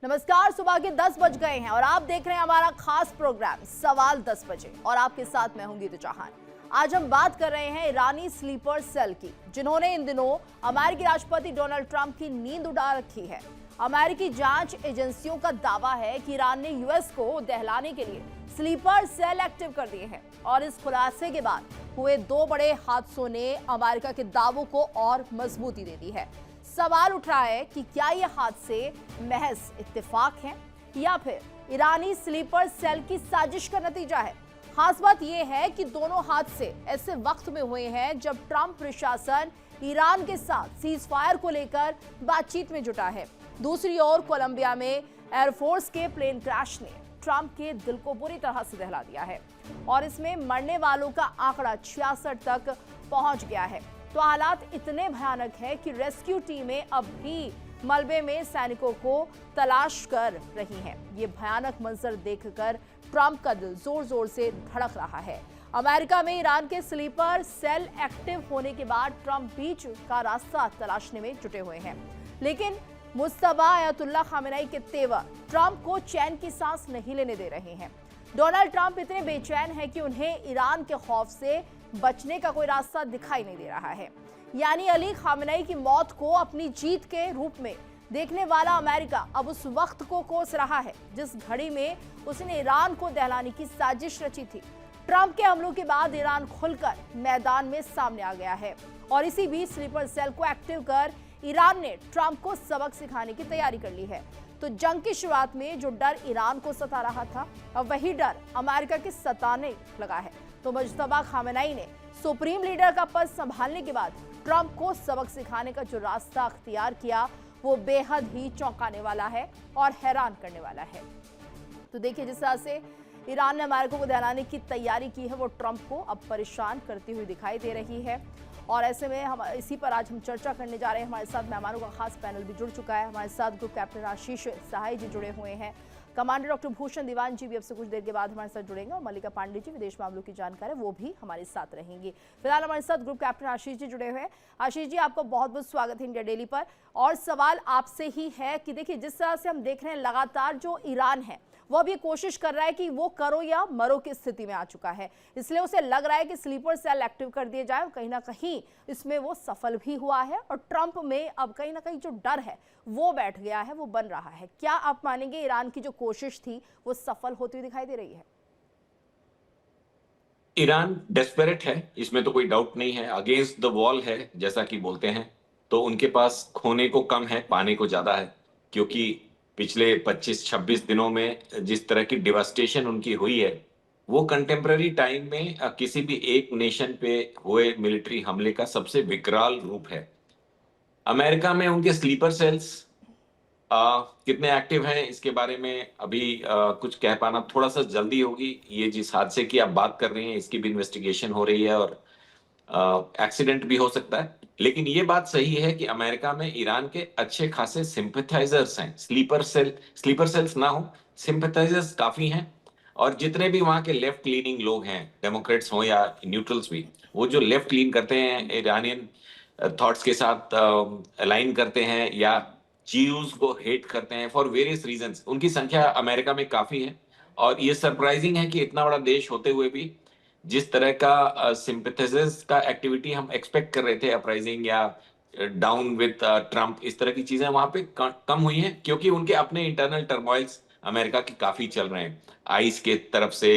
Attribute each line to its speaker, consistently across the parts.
Speaker 1: नमस्कार, सुबह के 10 बज गए हैं और आप देख रहे हैं हमारा खास प्रोग्राम सवाल 10 बजे और आपके साथ मैं हूं गीतू चौहान। आज हम बात कर रहे हैं ईरानी स्लीपर सेल की, जिन्होंने इन दिनों अमेरिकी राष्ट्रपति डोनाल्ड ट्रंप की नींद उड़ा रखी है। अमेरिकी जांच एजेंसियों का दावा है कि ईरान ने यूएस को दहलाने के लिए स्लीपर सेल एक्टिव कर दिए हैं और इस खुलासे के बाद हुए दो बड़े हादसों ने अमेरिका के दावों को और मजबूती दे दी है। सवाल उठ रहा है कि क्या ये हादसे महज इत्तेफाक हैं या फिर ईरानी स्लीपर सेल की साजिश का नतीजा है। खास बात यह है कि दोनों हादसे ऐसे वक्त में हुए हैं जब ट्रंप प्रशासन ईरान के साथ सीज फायर को लेकर बातचीत में जुटा है। दूसरी ओर कोलंबिया में एयरफोर्स के प्लेन क्रैश ने ट्रंप के दिल को बुरी तरह से दहला दिया है और इसमें मरने वालों का आंकड़ा 66 तक पहुंच गया है। तो हालात इतने भयानक है कि रेस्क्यू टीमें अब भी मलबे में सैनिकों को तलाश कर रही हैं। ये भयानक मंजर देखकर ट्रंप का दिल जोर जोर से धड़क रहा है। अमेरिका में ईरान के स्लीपर सेल एक्टिव होने के बाद ट्रंप बीच का रास्ता तलाशने में जुटे हुए हैं, लेकिन मुस्तफा अयतुल्ला खामेनी के तेवर ट्रंप को चैन की सांस नहीं लेने दे रहे हैं। डोनाल्ड ट्रंप इतने बेचैन हैं कि उन्हें ईरान के खौफ से बचने का कोई रास्ता दिखाई नहीं दे रहा है। यानी अली खामेनी की मौत को अपनी जीत के रूप में देखने वाला अमेरिका अब उस वक्त को कोस रहा है जिस घड़ी में उसने ईरान को दहलाने की साजिश रची थी। ट्रंप के हमलों के बाद ईरान खुलकर मैदान में सामने आ गया है और इसी बीच स्लीपर सेल को एक्टिव कर ईरान ने ट्रंप को सबक सिखाने की तैयारी कर ली है। तो जंग की शुरुआत में जो डर ईरान को सता रहा था, अब वही डर अमेरिका के सताने लगा है। तो मुस्तफा खामेनी ने सुप्रीम लीडर का पद संभालने के बाद ट्रंप को सबक सिखाने का जो रास्ता अख्तियार किया वो बेहद ही चौंकाने वाला है और हैरान करने वाला है। तो देखिए, जिस तरह से ईरान ने अमेरिका को दहलाने की तैयारी की है वो ट्रंप को अब परेशान करती हुई दिखाई दे रही है और ऐसे में हम इसी पर आज हम चर्चा करने जा रहे हैं। हमारे साथ मेहमानों का खास पैनल भी जुड़ चुका है। हमारे साथ ग्रुप कैप्टन आशीष सहाय जी जुड़े हुए हैं, कमांडर डॉक्टर भूषण दीवान जी भी अब से कुछ देर के बाद हमारे साथ जुड़ेंगे और मल्लिका पांडे जी विदेश मामलों की जानकार है वो भी हमारे साथ रहेंगी। फिलहाल हमारे साथ ग्रुप कैप्टन आशीष जी जुड़े हुए हैं। आशीष जी, आपका बहुत बहुत स्वागत है इंडिया डेली पर। और सवाल आपसे ही है कि देखिए, जिस तरह से हम देख रहे हैं लगातार जो ईरान है वो अब ये कोशिश कर रहा है कि वो करो या मरो की स्थिति में आ चुका है, इसलिए उसे लग रहा है कि स्लीपर सेल एक्टिव कर दिए जाए और कहीं ना कहीं इसमें वो सफल भी हुआ है और ट्रंप में अब कहीं ना कहीं जो डर है वो बैठ गया है, वो बन रहा है। क्या आप मानेंगे ईरान की जो कोशिश थी वो सफल होती हुई दिखाई दे रही है?
Speaker 2: ईरान डेस्परेट है, इसमें तो कोई डाउट नहीं है। अगेंस्ट द वॉल है जैसा कि बोलते हैं, तो उनके पास खोने को कम है, पाने को ज्यादा है। क्योंकि पिछले 25-26 दिनों में जिस तरह की डिवास्टेशन उनकी हुई है वो कंटेम्पररी टाइम में किसी भी एक नेशन पे हुए मिलिट्री हमले का सबसे विकराल रूप है। अमेरिका में उनके स्लीपर सेल्स कितने एक्टिव हैं इसके बारे में अभी कुछ कह पाना थोड़ा सा जल्दी होगी। ये जिस हादसे की आप बात कर रही हैं इसकी भी इन्वेस्टिगेशन हो रही है और एक्सीडेंट भी हो सकता है। लेकिन ये बात सही है कि अमेरिका में ईरान के अच्छे खासे सिंपैथाइजर्स हैं। स्लीपर सेल्स ना हो, सिंपैथाइजर्स काफी हैं। और जितने भी वहां के लेफ्ट लीनिंग लोग हैं, डेमोक्रेट्स हो या न्यूट्रल्स भी, वो जो लेफ्ट लीन करते हैं, ईरानियन थॉट्स के साथ अलाइन करते हैं या जीयूज को हेट करते हैं फॉर वेरियस रीजंस, उनकी संख्या अमेरिका में काफी है। और ये सरप्राइजिंग है कि इतना बड़ा देश होते हुए भी जिस तरह का सिंपैथाइजर्स का एक्टिविटी हम एक्सपेक्ट कर रहे थे, अपराइजिंग या डाउन विद ट्रंप, इस तरह की चीजें वहां पे कम हुई हैं। क्योंकि उनके अपने इंटरनल टर्मोइल्स अमेरिका के काफी चल रहे हैं। आइस के तरफ से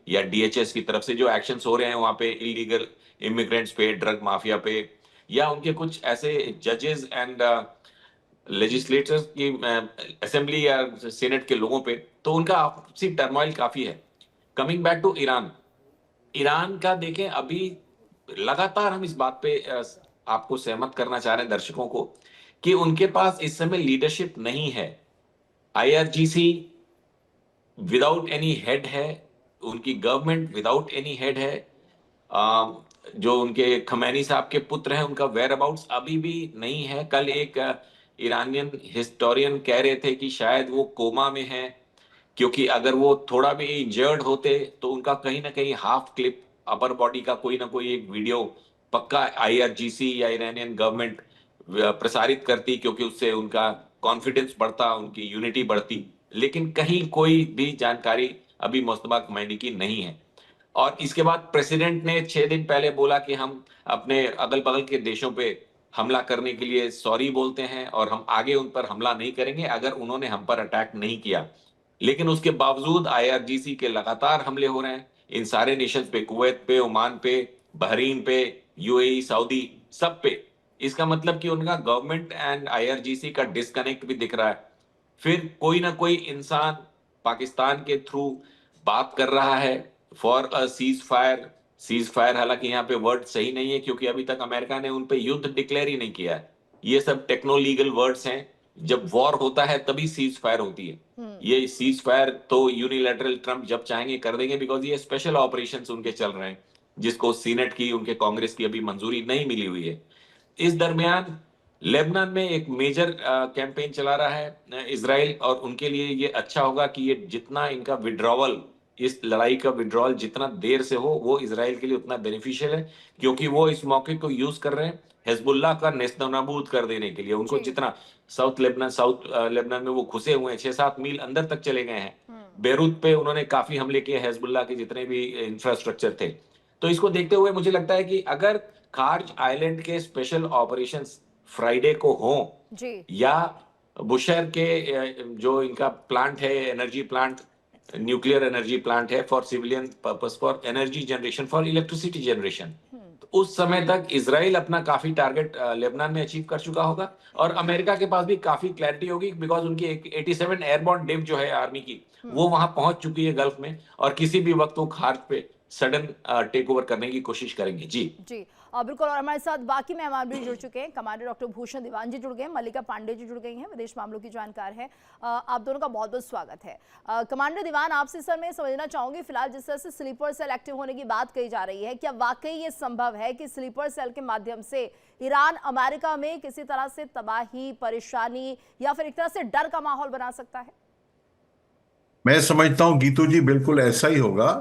Speaker 2: या डीएचएस की तरफ से जो एक्शंस हो रहे हैं वहां पे इलीगल इमिग्रेंट्स पे, ड्रग माफिया पे, या उनके कुछ ऐसे जजेस एंड लेजिस्लेटर्स की असेंबली या सीनेट के लोगों पे, तो उनका आपसी टर्मोइल काफी है। Coming back to Iran, Iran का देखें, अभी लगातार हम इस बात पे आपको सहमत करना चाह रहे हैं, दर्शकों को, कि उनके पास इस समय लीडरशिप नहीं है। आईआरजीसी विदाउट एनी हेड है, उनकी गवर्नमेंट विदाउट एनी हेड है। जो उनके खमैनी साहब के पुत्र हैं उनका वेयर अबाउट्स अभी भी नहीं है। कल एक ईरानियन हिस्टोरियन कह रहे थे कि शायद वो कोमा में है, क्योंकि अगर वो थोड़ा भी इंजर्ड होते तो उनका कहीं ना कहीं हाफ क्लिप अपर बॉडी का कोई ना कोई एक वीडियो पक्का आईआरजीसी या ईरानियन गवर्नमेंट प्रसारित करती, क्योंकि उससे उनका कॉन्फिडेंस बढ़ता, उनकी यूनिटी बढ़ती, लेकिन कहीं कोई भी जानकारी अभी मुस्तफा खमैनी की नहीं है। और इसके बाद प्रेसिडेंट ने 6 दिन पहले बोला कि हम अपने अगल बगल के देशों पे हमला करने के लिए सॉरी बोलते हैं और हम आगे उन पर हमला नहीं करेंगे अगर उन्होंने हम पर अटैक नहीं किया। लेकिन उसके बावजूद आईआरजीसी के लगातार हमले हो रहे हैं इन सारे नेशंस पे, कुवैत पे, ओमान पे, बहरीन पे, यूएई, सऊदी, सब पे। इसका मतलब कि उनका गवर्नमेंट एंड आईआरजीसी का डिस्कनेक्ट भी दिख रहा है। फिर कोई ना कोई इंसान पाकिस्तान के थ्रू बात कर रहा है फॉर अ सीज फायर। हालांकि यहाँ पे वर्ड सही नहीं है क्योंकि अभी तक अमेरिका ने उन पे युद्ध डिक्लेयर ही नहीं किया है। ये सब टेक्नो लीगल वर्ड्स हैं। जब वॉर होता है तभी सीज फायर होती है। ये सीज फायर तो यूनिलैटरल ट्रम्प जब चाहेंगे कर देंगे, बिकॉज ये स्पेशल ऑपरेशंस उनके चल रहे हैं जिसको सीनेट की, उनके कांग्रेस की अभी मंजूरी नहीं मिली हुई है। इस दरमियान लेबनान में एक मेजर कैंपेन चला रहा है इसराइल, और उनके लिए ये अच्छा होगा कि ये जितना इनका विड्रॉवल, इस लड़ाई का विड्रॉवल जितना देर से हो वो इसराइल के लिए उतना बेनिफिशियल है, क्योंकि वो इस मौके को यूज कर रहे हैं हिजबुल्लाह का नेस्तनाबूद कर देने के लिए। उनको जितना साउथ लेबनान में वो घुसे हुए हैं, 6-7 मील अंदर तक चले गए हैं। बेरूत पे उन्होंने काफी हमले किए हिजबुल्लाह के जितने भी इंफ्रास्ट्रक्चर थे। तो इसको देखते हुए मुझे लगता है कि अगर खार्ज आइलैंड के स्पेशल ऑपरेशंस फ्राइडे को हो, या बुशहर के जो इनका प्लांट है, energy plant, nuclear energy plant है for civilian purpose, for energy generation, for electricity generation, तो उस समय तक इसराइल अपना काफी टारगेट लेबनान में अचीव कर चुका होगा और अमेरिका के पास भी काफी क्लैरिटी होगी, बिकॉज उनकी 87 एयरबॉर्न डिव जो है आर्मी की, वो वहां पहुंच चुकी है गल्फ में, और किसी भी वक्त वो खार्ज पे सडन टेक ओवर करने की कोशिश करेंगे। जी
Speaker 1: जी बिल्कुल। और हमारे साथ बाकी मेहमान भी जुड़ चुके हैं। कमांडर डॉक्टर भूषण दीवान जी जुड़ गए हैं, मल्लिका पांडे जी जुड़ गई हैं, विदेश मामलों की जानकार है। आप दोनों का बहुत बहुत स्वागत है। कमांडर दीवान, आपसे सर मैं समझना चाहूंगी, फिलहाल जिस तरह से स्लीपर सेल एक्टिव होने की बात कही जा रही है, क्या वाकई ये संभव है कि स्लीपर सेल के माध्यम से ईरान अमेरिका में किसी तरह से तबाही, परेशानी या फिर एक तरह से डर का माहौल बना सकता है?
Speaker 3: मैं समझता हूं गीतू जी बिल्कुल ऐसा ही होगा,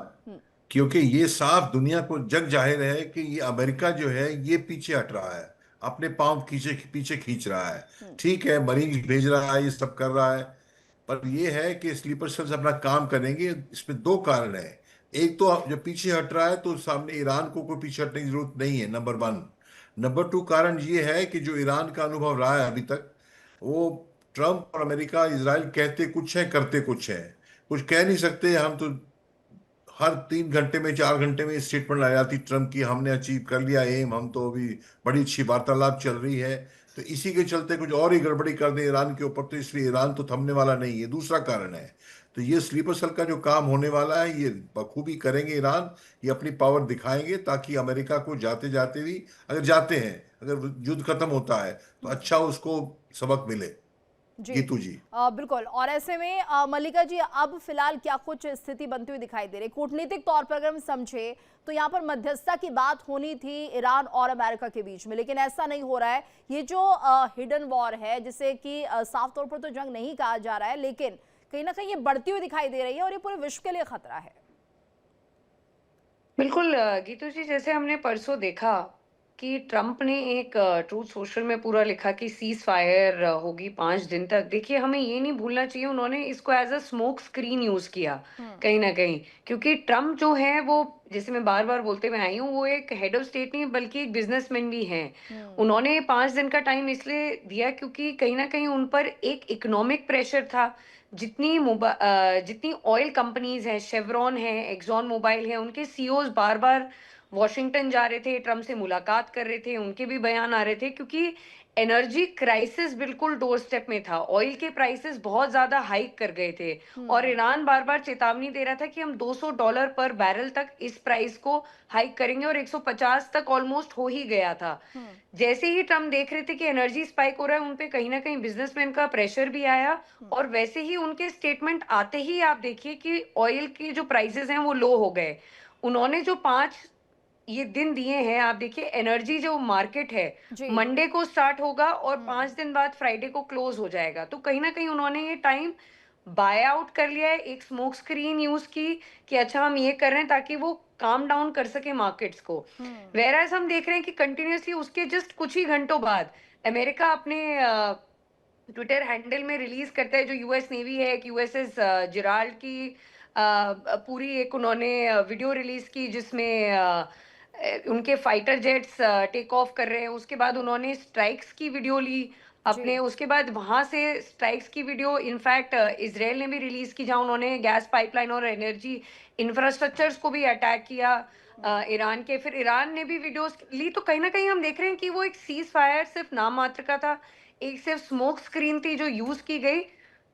Speaker 3: क्योंकि ये साफ दुनिया को जग जाहिर है कि ये अमेरिका जो है ये पीछे हट रहा है, अपने पांव पीछे पीछे खींच रहा है। ठीक है, मरीज भेज रहा है, ये सब कर रहा है, पर ये है कि स्लीपर सेल्स अपना काम करेंगे। इसमें दो कारण है। एक तो जब पीछे हट रहा है तो सामने ईरान को कोई पीछे हटने की जरूरत नहीं है, नंबर 1। नंबर 2 कारण ये है कि जो ईरान का अनुभव रहा है अभी तक, वो ट्रम्प और अमेरिका इसराइल कहते कुछ है करते कुछ है। कुछ कह नहीं सकते। हम तो हर 3 घंटे में 4 घंटे में स्टेटमेंट आ जाती ट्रम्प की, हमने अचीव कर लिया एम, हम तो अभी बड़ी अच्छी वार्तालाप चल रही है। तो इसी के चलते कुछ और ही गड़बड़ी कर दें ईरान के ऊपर, तो इसलिए ईरान तो थमने वाला नहीं है। दूसरा कारण है, तो ये स्लीपर सेल का जो काम होने वाला है ये बखूबी करेंगे ईरान। ये अपनी पावर दिखाएंगे ताकि अमेरिका को जाते जाते भी, अगर जाते हैं, अगर युद्ध खत्म होता है तो अच्छा उसको सबक मिले। गीतू जी
Speaker 1: बिल्कुल। और ऐसे में मल्लिका जी, अब फिलहाल क्या कुछ स्थिति बनती हुई दिखाई दे रही? कूटनीतिक तौर पर अगर हम समझे तो यहाँ पर मध्यस्थता की बात होनी थी ईरान और अमेरिका के बीच में, लेकिन ऐसा नहीं हो रहा है। ये जो हिडन वॉर है, जिसे कि साफ तौर पर तो जंग नहीं कहा जा रहा है, लेकिन कहीं ना कहीं ये बढ़ती हुई दिखाई दे रही है और ये पूरे विश्व के लिए खतरा है।
Speaker 4: बिल्कुल गीतू जी, जैसे हमने परसों देखा कि ट्रम्प ने एक ट्रूथ सोशल में पूरा लिखा कि सीज फायर होगी 5 दिन तक। देखिए, हमें ये नहीं भूलना चाहिए, उन्होंने इसको as a smoke screen use किया कहीं ना कहीं, क्योंकि ट्रम्प जो है वो, जैसे मैं बार बार बोलते हुए आई हूँ, वो एक हेड ऑफ स्टेट नहीं बल्कि एक बिजनेसमैन भी हैं। उन्होंने 5 दिन का टाइम इसलिए दिया क्योंकि कहीं ना कहीं उन पर एक इकोनॉमिक प्रेशर था। जितनी ऑयल कंपनीज हैं, शेवरॉन है, एक्सॉन मोबाइल है, उनके सीईओज बार बार वॉशिंगटन जा रहे थे, ट्रम्प से मुलाकात कर रहे थे, उनके भी बयान आ रहे थे, क्योंकि एनर्जी क्राइसिस बिल्कुल डोर स्टेप में था। ऑयल के प्राइसेस बहुत ज्यादा हाइक कर गए थे और ईरान बार बार चेतावनी दे रहा था कि हम $200 पर बैरल तक इस प्राइस को हाइक करेंगे, और 150 तक ऑलमोस्ट हो ही गया था। जैसे ही ट्रम्प देख रहे थे कि एनर्जी स्पाइक हो रहा है, उनपे कहीं ना कहीं बिजनेसमैन का प्रेशर भी आया, और वैसे ही उनके स्टेटमेंट आते ही आप देखिए कि ऑयल के जो प्राइसेस हैं वो लो हो गए। उन्होंने जो 5 ये दिन दिए हैं, आप देखिए एनर्जी जो मार्केट है मंडे को स्टार्ट होगा और 5 दिन बाद फ्राइडे को क्लोज हो जाएगा। तो कहीं ना कहीं उन्होंने ये टाइम बाय आउट कर लिया है, एक स्मोक स्क्रीन यूज की कि अच्छा हम ये कर रहे हैं ताकि वो काम डाउन कर सके मार्केट्स को। वेराज हम देख रहे हैं कि कंटिन्यूसली उसके जस्ट कुछ ही घंटों बाद अमेरिका अपने ट्विटर हैंडल में रिलीज करता है, जो यूएस नेवी है, एक यूएसएस जिराल्ड की पूरी एक उन्होंने वीडियो रिलीज की, जिसमें उनके फाइटर जेट्स टेक ऑफ कर रहे हैं। उसके बाद उन्होंने स्ट्राइक्स की वीडियो ली अपने,
Speaker 1: जी।
Speaker 4: उसके बाद वहां से स्ट्राइक्स की वीडियो इनफैक्ट इसराइल ने भी रिलीज की, जहां उन्होंने गैस पाइपलाइन और एनर्जी इंफ्रास्ट्रक्चर्स को भी अटैक किया ईरान के। फिर ईरान ने भी वीडियोस ली। तो कहीं ना कहीं हम देख रहे हैं कि वो एक सीज फायर सिर्फ नाम मात्र का था, एक सिर्फ स्मोक स्क्रीन थी जो यूज की गई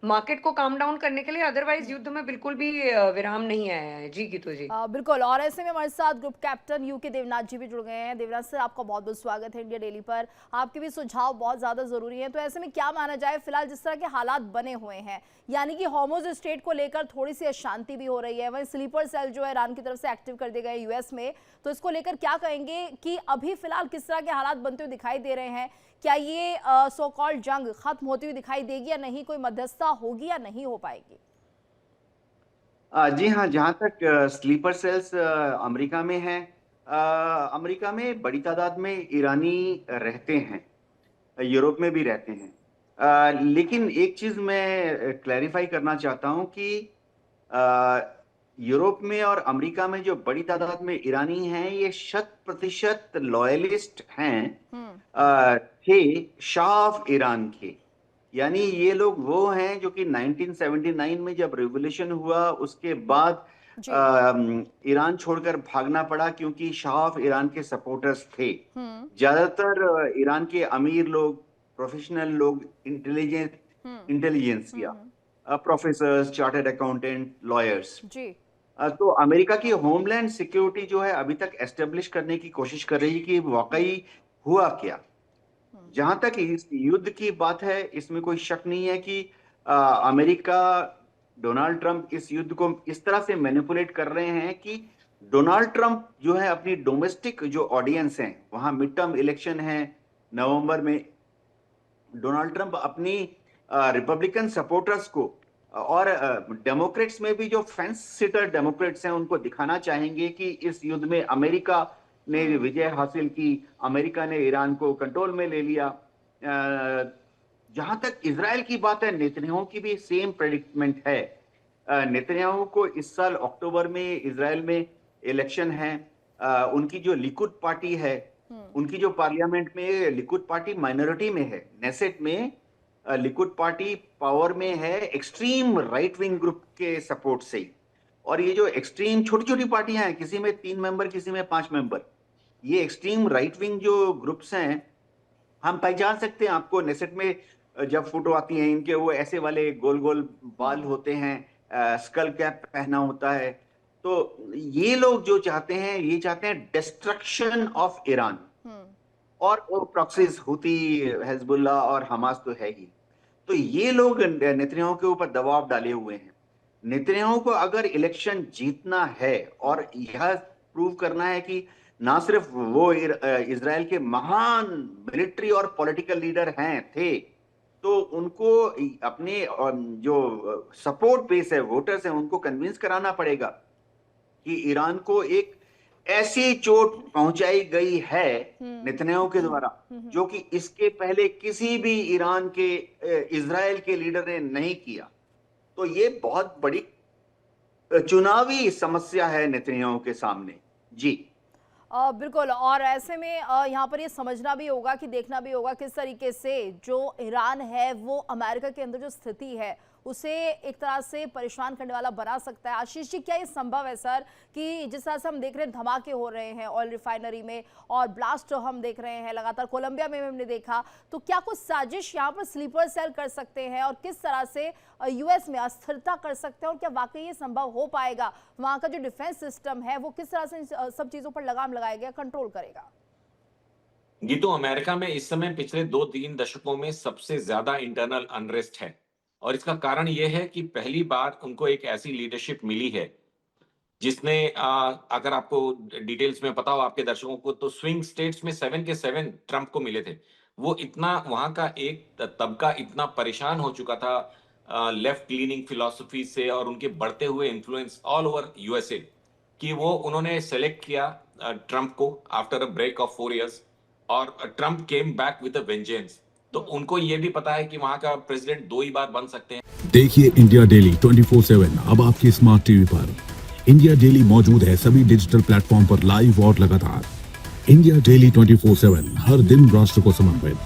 Speaker 4: मार्केट को काम डाउन करने के लिए। अदरवाइज युद्ध में बिल्कुल भी विराम नहीं आया है। जी गीतू जी।
Speaker 1: बिल्कुल। और ऐसे में हमारे साथ ग्रुप कैप्टन यूके देवनाथ जी भी जुड़ गए हैं। देवनाथ सर, आपका बहुत बहुत स्वागत है इंडिया डेली पर। आपके भी सुझाव बहुत ज्यादा जरूरी हैं। तो ऐसे में क्या माना जाए, फिलहाल जिस तरह के हालात बने हुए हैं, यानी कि हॉर्मुज स्ट्रेट को लेकर थोड़ी सी अशांति भी हो रही है, वहीं स्लीपर सेल जो है ईरान की तरफ से एक्टिव कर दिए गए यूएस में, तो इसको लेकर क्या कहेंगे कि अभी फिलहाल किस तरह के हालात बनते हुए दिखाई दे रहे हैं? क्या ये सो कॉल्ड जंग खत्म होती हुई दिखाई देगी या नहीं? कोई मध्यस्थता होगी या नहीं हो पाएगी?
Speaker 5: जी हाँ, जहाँ तक स्लीपर सेल्स अमेरिका में हैं, अमेरिका में बड़ी तादाद में ईरानी रहते हैं, यूरोप में भी रहते हैं। लेकिन एक चीज़ मैं क्लैरिफाई करना चाहता हूँ कि यूरोप में और अमेरिका में जो बड़ी तादाद में ईरानी हैं, ये 100% लॉयलिस्ट हैं थे शाह ऑफ ईरान के। यानी ये लोग वो हैं जो कि 1979 में जब रिवोल्यूशन हुआ उसके बाद
Speaker 1: जी।
Speaker 5: ईरान छोड़कर भागना पड़ा, क्योंकि शाह ऑफ ईरान के सपोर्टर्स थे।
Speaker 1: हम्म।
Speaker 5: ज्यादातर ईरान के अमीर लोग, प्रोफेशनल लोग, intelligentsia, professors, chartered accountant, lawyers.
Speaker 1: जी।
Speaker 5: तो अमेरिका की होमलैंड सिक्योरिटी जो है अभी तक एस्टेब्लिश करने की कोशिश कर रही है कि वाकई हुआ क्या। जहां तक इस युद्ध की बात है, इसमें कोई शक नहीं है कि अमेरिका, डोनाल्ड ट्रंप इस युद्ध को इस तरह से मैनिपुलेट कर रहे हैं कि डोनाल्ड ट्रंप जो है अपनी डोमेस्टिक जो ऑडियंस है, वहां मिड टर्म इलेक्शन है नवंबर में, डोनाल्ड ट्रंप अपनी रिपब्लिकन सपोर्टर्स को और डेमोक्रेट्स में भी जो फेंस सिटर डेमोक्रेट्स हैं उनको दिखाना चाहेंगे कि इस युद्ध में अमेरिका ने विजय हासिल की, अमेरिका ने ईरान को कंट्रोल में ले लिया। जहां तक इजराइल की बात है, नेतन्याहू की भी सेम प्रेडिक्टमेंट है। नेतन्याहू को इस साल अक्टूबर में इजराइल में इलेक्शन है। उनकी जो लिकुड पार्टी है, उनकी जो पार्लियामेंट में लिकुड पार्टी माइनॉरिटी में है, नेसेट में लिकुड पार्टी पावर में है एक्सट्रीम राइट विंग ग्रुप के सपोर्ट से। और ये जो एक्सट्रीम छोटी छोटी पार्टियां हैं, किसी में 3 मेंबर, किसी में 5 मेंबर, ये एक्सट्रीम राइट विंग जो ग्रुप्स हैं, हम पहचान सकते हैं। आपको नेसेट में जब फोटो आती है इनके, वो ऐसे वाले गोल गोल बाल होते हैं, स्कल कैप पहना होता है। तो ये लोग जो चाहते हैं, ये चाहते हैं डिस्ट्रक्शन ऑफ ईरान। और वो प्रॉक्सीज हुती, हिजबुल्लाह और हमास तो है ही। तो ये लोग नेतन्याहू के ऊपर दबाव डाले हुए हैं। नेतन्याहू को अगर इलेक्शन जीतना है और यह प्रूव करना है कि ना सिर्फ वो इजराइल के महान मिलिट्री और पॉलिटिकल लीडर थे, तो उनको अपने जो सपोर्ट बेस है, वोटर्स हैं, उनको कन्विंस कराना पड़ेगा कि ईरान को एक ऐसी चोट पहुंचाई गई है नेतन्याहू के द्वारा जो कि इसके पहले किसी भी ईरान के इजराइल के लीडर ने नहीं किया। तो ये बहुत बड़ी चुनावी समस्या है नेतन्याहू के सामने। जी
Speaker 1: बिल्कुल। और ऐसे में यहाँ पर ये समझना भी होगा कि देखना भी होगा किस तरीके से जो ईरान है वो अमेरिका के अंदर जो स्थिति है उसे एक तरह से परेशान करने वाला बना सकता है। आशीष जी, क्या ये संभव है सर कि जिस तरह से हम देख रहे हैं धमाके हो रहे हैं ऑयल रिफाइनरी में और ब्लास्ट हम देख रहे हैं लगातार, कोलंबिया में हमने देखा, तो क्या कुछ साजिश यहाँ पर स्लीपर सेल कर सकते हैं और किस तरह से यूएस में अस्थिरता कर सकते हैं? और क्या वाकई ये संभव हो पाएगा? वहाँ का जो डिफेंस सिस्टम है वो किस तरह से सब चीजों पर लगाम लगाएगा, कंट्रोल करेगा?
Speaker 2: ये तो अमेरिका में इस समय पिछले 2-3 दशकों में सबसे ज्यादा इंटरनल अनरेस्ट है। और इसका कारण यह है कि पहली बार उनको एक ऐसी लीडरशिप मिली है जिसने अगर आपको डिटेल्स में पता हो आपके दर्शकों को, तो स्विंग स्टेट्स में 7 के 7 ट्रंप को मिले थे। वो इतना, वहां का एक तबका इतना परेशान हो चुका था लेफ्ट लीनिंग फिलॉसफी से और उनके बढ़ते हुए इन्फ्लुएंस ऑल ओवर यूएसए कि वो उन्होंने सेलेक्ट किया ट्रंप को after a break of 4 years। और Trump came back with a vengeance. तो उनको ये भी पता है कि वहां का प्रेसिडेंट 2 ही बार बन सकते हैं।
Speaker 6: देखिए इंडिया डेली 24/7 अब आपकी स्मार्ट टीवी पर। इंडिया डेली मौजूद है सभी डिजिटल प्लेटफॉर्म पर लाइव और लगातार। इंडिया डेली 24/7 हर दिन राष्ट्र को समर्पित।